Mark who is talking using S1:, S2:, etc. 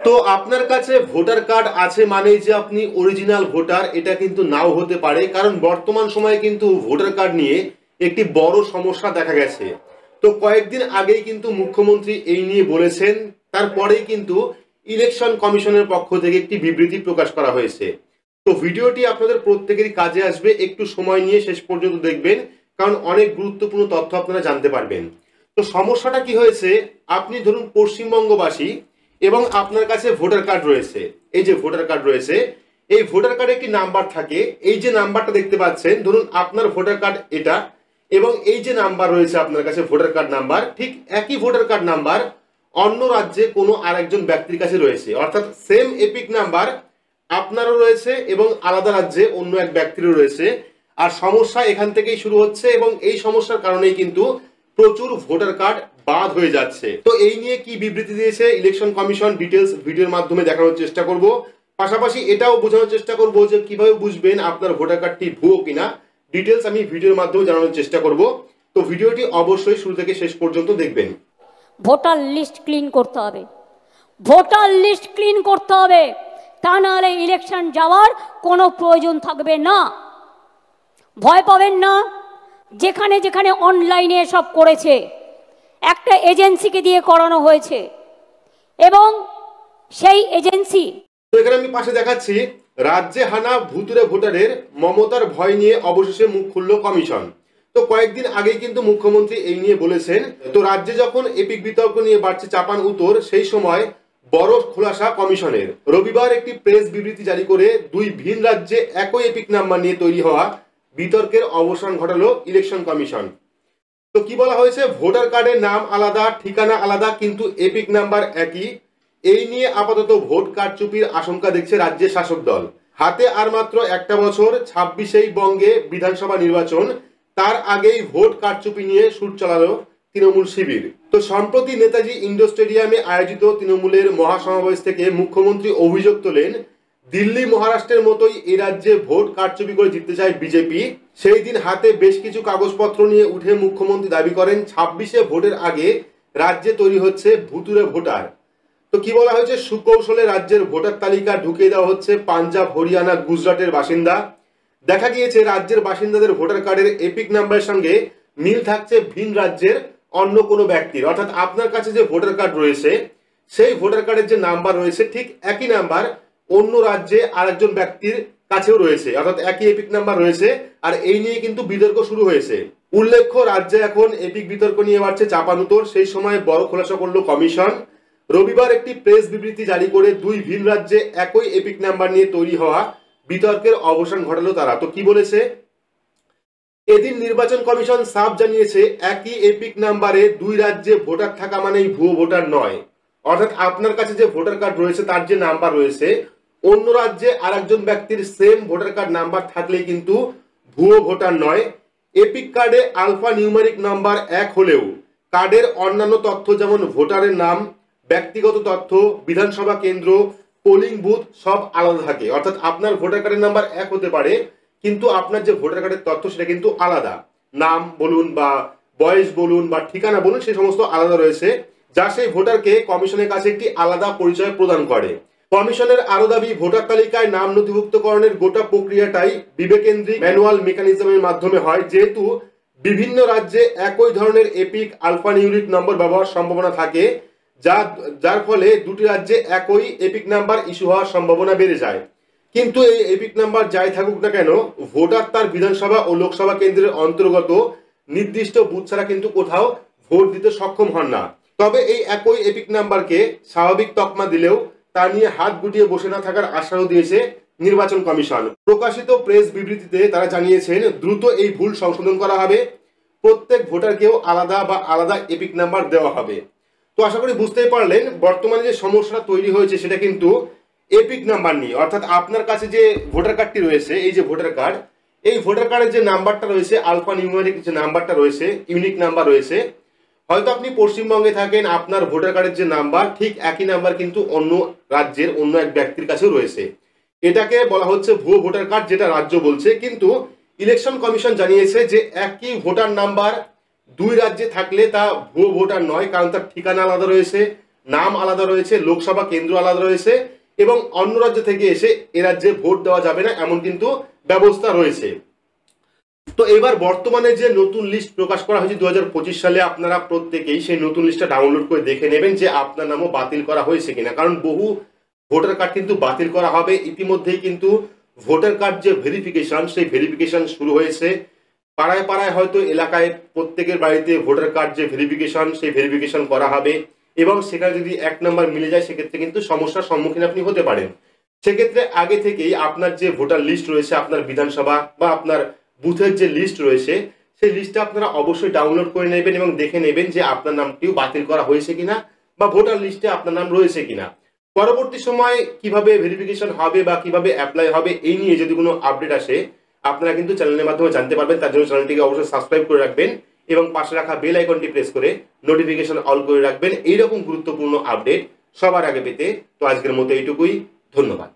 S1: তো আপনার কাছে ভোটার কার্ড আছে মানেই যে আপনি অরিজিনাল ভোটার, এটা কিন্তু নাও হতে পারে। কারণ বর্তমান সময়ে কিন্তু ভোটার কার্ড নিয়ে একটি বড় সমস্যা দেখা গেছে। তো কয়েকদিন আগেই কিন্তু মুখ্যমন্ত্রী এই নিয়ে বলেছেন, তারপরেই কিন্তু ইলেকশন কমিশনের পক্ষ থেকে একটি বিবৃতি প্রকাশ করা হয়েছে। তো ভিডিওটি আপনাদের প্রত্যেকেরই কাজে আসবে, একটু সময় নিয়ে শেষ পর্যন্ত দেখবেন, কারণ অনেক গুরুত্বপূর্ণ তথ্য আপনারা জানতে পারবেন। তো সমস্যাটা কি হয়েছে, আপনি ধরুন পশ্চিমবঙ্গবাসী এবং আপনার কাছে ভোটার কার্ড রয়েছে। এই যে ভোটার কার্ড রয়েছে, এই ভোটার কার্ডে একটি নাম্বার থাকে। এই যে নাম্বারটা দেখতে পাচ্ছেন, ধরুন আপনার ভোটার কার্ড এটা, এবং এই যে নাম্বার রয়েছে আপনার কাছে ভোটার কার্ড নাম্বার, ঠিক একই ভোটার কার্ড নাম্বার অন্য রাজ্যে কোনো আরেকজন ব্যক্তির কাছে রয়েছে। অর্থাৎ সেম এপিক নাম্বার আপনারও রয়েছে এবং আলাদা রাজ্যে অন্য এক ব্যক্তিরও রয়েছে। আর সমস্যা এখান থেকেই শুরু হচ্ছে, এবং এই সমস্যার কারণেই কিন্তু প্রচুর ভোটার কার্ড বাদ হয়ে যাচ্ছে। তো এই নিয়ে কি বিবৃতি দিয়েছে ইলেকশন কমিশন, ডিটেলস ভিডিওর মাধ্যমে দেখানোর চেষ্টা করব। পাশাপাশি এটাও বোঝানোর চেষ্টা করব যে কিভাবে বুঝবেন আপনার ভোটার কার্ডটি ভুয়ো কিনা, ডিটেলস আমি ভিডিওর মাধ্যমে জানানোর চেষ্টা করব। তো ভিডিওটি অবশ্যই শুরু থেকে শেষ পর্যন্ত দেখবেন।
S2: ভোটার লিস্ট ক্লিন করতে হবে, ভোটার লিস্ট ক্লিন করতে হবে, তা নাহলে ইলেকশন যাওয়ার কোনো প্রয়োজন থাকবে না। ভয় পাবেন না। যেখানে যেখানে অনলাইনে সব করেছে, একটা এজেন্সিকে দিয়ে করানো হয়েছে, এবং সেই এজেন্সি।
S1: তো এখানে আমি পাশে দেখাচ্ছি, রাজ্যে হানা ভুতুরে ভোটারের, মমতার ভয় নিয়ে অবশেষে মুখ খুলল কমিশন। তো কয়েকদিন আগেই কিন্তু মুখ্যমন্ত্রী এই নিয়ে বলেছেন। তো রাজ্যে যখন এপিক বিতর্ক নিয়ে বাড়ছে চাপান উত্তর, সেই সময় বড় খোলাসা কমিশনের। রবিবার একটি প্রেস বিবৃতি জারি করে দুই ভিন রাজ্যে একই এপিক নাম্বার নিয়ে তৈরি হওয়া বিতর্কের অবসান ঘটালো ইলেকশন কমিশন। তো কি বলা হয়েছে, ভোটার কার্ডের নাম আলাদা, ঠিকানা আলাদা, কিন্তু এপিক নাম্বার একই। এই নিয়ে আপাতত ভোট কারচুপির আশঙ্কা দেখছে রাজ্যের শাসক দল। হাতে আর মাত্র একটা বছর, 26 বঙ্গে বিধানসভা নির্বাচন। তার আগেই ভোট কারচুপি নিয়ে সুর চালালো তৃণমূল শিবির। তো সম্প্রতি নেতাজি ইন্ডোর স্টেডিয়ামে আয়োজিত তৃণমূলের মহাসমাবেশ থেকে মুখ্যমন্ত্রী অভিযোগ তোলেন, দিল্লি মহারাষ্ট্রের মতোই এই রাজ্যে ভোট কারচুপি করে জিততে চায় বিজেপি। সেই দিন হাতে বেশ কিছু কাগজপত্র নিয়ে উঠে মুখ্যমন্ত্রী দাবি করেন 26 ভোটের আগে রাজ্যে তৈরি হচ্ছে ভুতুরে ভোটার। তো কি বলা হয়েছে, সুকৌশলে রাজ্যের ভোটার তালিকা ঢুকিয়ে দেওয়া হচ্ছে পাঞ্জাব, হরিয়ানা, গুজরাটের বাসিন্দা। দেখা গিয়েছে রাজ্যের বাসিন্দাদের ভোটার কার্ডের এপিক নাম্বারের সঙ্গে মিল থাকছে ভিন রাজ্যের অন্য কোনো ব্যক্তির। অর্থাৎ আপনার কাছে যে ভোটার কার্ড রয়েছে, সেই ভোটার কার্ডের যে নাম্বার রয়েছে, ঠিক একই নাম্বার অন্য রাজ্যে আরেকজন ব্যক্তির কাছেও রয়েছে, অর্থাৎ একই এপিক নাম্বার রয়েছে। আর এই নিয়ে কিন্তু বিতর্ক শুরু হয়েছে। উল্লেখ্য, রাজ্যে এখন এপিক বিতর্ক নিয়ে বাড়ছে চাপানুতোর। সেই সময় বড় খোলাসা করলো কমিশন। রবিবার একটি প্রেস বিবৃতি জারি করে দুই ভিন রাজ্যে একই এপিক নাম্বার নিয়ে তৈরি হওয়া বিতর্কের অবসান ঘটালো তারা। তো কি বলেছে, এদিন নির্বাচন কমিশন সাফ জানিয়েছে, একই এপিক নাম্বারে দুই রাজ্যে ভোটার থাকা মানেই ভুয়ো ভোটার নয়। অর্থাৎ আপনার কাছে যে ভোটার কার্ড রয়েছে, তার যে নাম্বার রয়েছে, অন্য রাজ্যে আরেকজন ব্যক্তির সেম ভোটার কার্ড নাম্বার থাকলেই কিন্তু ভুয়ো ভোটার নয়। এপিক কার্ডে আলফা নিউমেরিক নাম্বার এক হলেও কার্ডের অন্যান্য তথ্য যেমন ভোটারের নাম, ব্যক্তিগত তথ্য, বিধানসভা কেন্দ্র, পোলিং বুথ সব আলাদা থাকে। অর্থাৎ আপনার ভোটার কার্ডের নাম্বার এক হতে পারে, কিন্তু আপনার যে ভোটার কার্ডের তথ্য সেটা কিন্তু আলাদা। নাম বলুন বা বয়স বলুন বা ঠিকানা বলুন, সেই সমস্ত আলাদা রয়েছে, যা সেই ভোটারকে কমিশনের কাছে একটি আলাদা পরিচয় প্রদান করে। কমিশনের আরো দাবি, ভোটার তালিকায় নাম নথিভুক্তকরণের গোটা প্রক্রিয়াটাই বিবেকেন্দ্রিক ম্যানুয়াল মেকানিজমের মাধ্যমে হয়। যেহেতু বিভিন্ন রাজ্যে একই ধরনের এপিক আলফা নিউমেরিক নম্বর ব্যবহার সম্ভাবনা থাকে, যার ফলে দুটি রাজ্যে একই এপিক নাম্বার ইস্যু হওয়ার সম্ভাবনা বেড়ে যায়। কিন্তু এই এপিক নাম্বার যাই থাকুক না কেন, ভোটার তার বিধানসভা ও লোকসভা কেন্দ্রের অন্তর্গত নির্দিষ্ট বুথ ছাড়া কিন্তু কোথাও ভোট দিতে সক্ষম হন না। তবে এই একই এপিক নাম্বারকে স্বাভাবিক তকমা দিলেও তা নিয়ে হাত গুটিয়ে বসে না থাকার আশ্বাসও দিয়েছে নির্বাচন কমিশন। প্রকাশিত প্রেস বিবৃতিতে তারা জানিয়েছেন, দ্রুত এই ভুল সংশোধন করা হবে, প্রত্যেক ভোটারকেও আলাদা বা আলাদা এপিক নাম্বার দেওয়া হবে। তো আশা করি বুঝতেই পারলেন, বর্তমানে যে সমস্যাটা তৈরি হয়েছে সেটা কিন্তু এপিক নাম্বার নিয়ে। অর্থাৎ আপনার কাছে যে ভোটার কার্ডটি রয়েছে, এই যে ভোটার কার্ড, এই ভোটার কার্ডের যে নাম্বারটা রয়েছে, আলফা নিউমেরিক যে নাম্বারটা রয়েছে, ইউনিক নাম্বার রয়েছে। হয়তো আপনি পশ্চিমবঙ্গে থাকেন, আপনার ভোটার কার্ডের যে নাম্বার, ঠিক একই নাম্বার কিন্তু অন্য রাজ্যের অন্য এক ব্যক্তির কাছেও রয়েছে। এটাকে বলা হচ্ছে ভুয়ো ভোটার কার্ড, যেটা রাজ্য বলছে। কিন্তু ইলেকশন কমিশন জানিয়েছে যে একই ভোটার নাম্বার দুই রাজ্যে থাকলে তা ভুয়ো ভোটার নয়, কারণ তার ঠিকানা আলাদা রয়েছে, নাম আলাদা রয়েছে, লোকসভা কেন্দ্র আলাদা রয়েছে এবং অন্য রাজ্য থেকে এসে এ রাজ্যে ভোট দেওয়া যাবে না এমন কিন্তু ব্যবস্থা রয়েছে। তো এবার বর্তমানে যে নতুন লিস্ট প্রকাশ করা হয়েছে 2025 সালে, আপনারা প্রত্যেকেই সেই নতুন লিস্টটা ডাউনলোড করে দেখে নেবেন যে আপনার নামও বাতিল করা হয়েছে কিনা, কারণ বহু ভোটার কার্ড কিন্তু বাতিল করা হবে। ইতিমধ্যেই কিন্তু ভোটার কার্ড যে ভেরিফিকেশন, সেই ভেরিফিকেশন শুরু হয়েছে। পাড়ায় পাড়ায় হয়তো এলাকায় প্রত্যেকের বাড়িতে ভোটার কার্ড যে ভেরিফিকেশন, সেই ভেরিফিকেশন করা হবে এবং সেখানে যদি 1 নাম্বার মিলে যায় সেক্ষেত্রে কিন্তু সমস্যার সম্মুখীন আপনি হতে পারেন। সেক্ষেত্রে আগে থেকেই আপনার যে ভোটার লিস্ট রয়েছে, আপনার বিধানসভা বা আপনার বুথের যে লিস্ট রয়েছে, সেই লিস্টটা আপনারা অবশ্যই ডাউনলোড করে নেবেন এবং দেখে নেবেন যে আপনার নামটিও বাতিল করা হয়েছে কিনা বা ভোটার লিস্টে আপনার নাম রয়েছে কিনা। পরবর্তী সময় কিভাবে ভেরিফিকেশন হবে বা কিভাবে অ্যাপ্লাই হবে এই নিয়ে যদি কোনো আপডেট আসে আপনারা কিন্তু চ্যানেলের মাধ্যমে জানতে পারবেন। তার জন্য চ্যানেলটিকে অবশ্যই সাবস্ক্রাইব করে রাখবেন এবং পাশে রাখা বেল আইকনটি প্রেস করে নোটিফিকেশন অল করে রাখবেন এইরকম গুরুত্বপূর্ণ আপডেট সবার আগে পেতে। তো আজকের মতো এইটুকুই, ধন্যবাদ।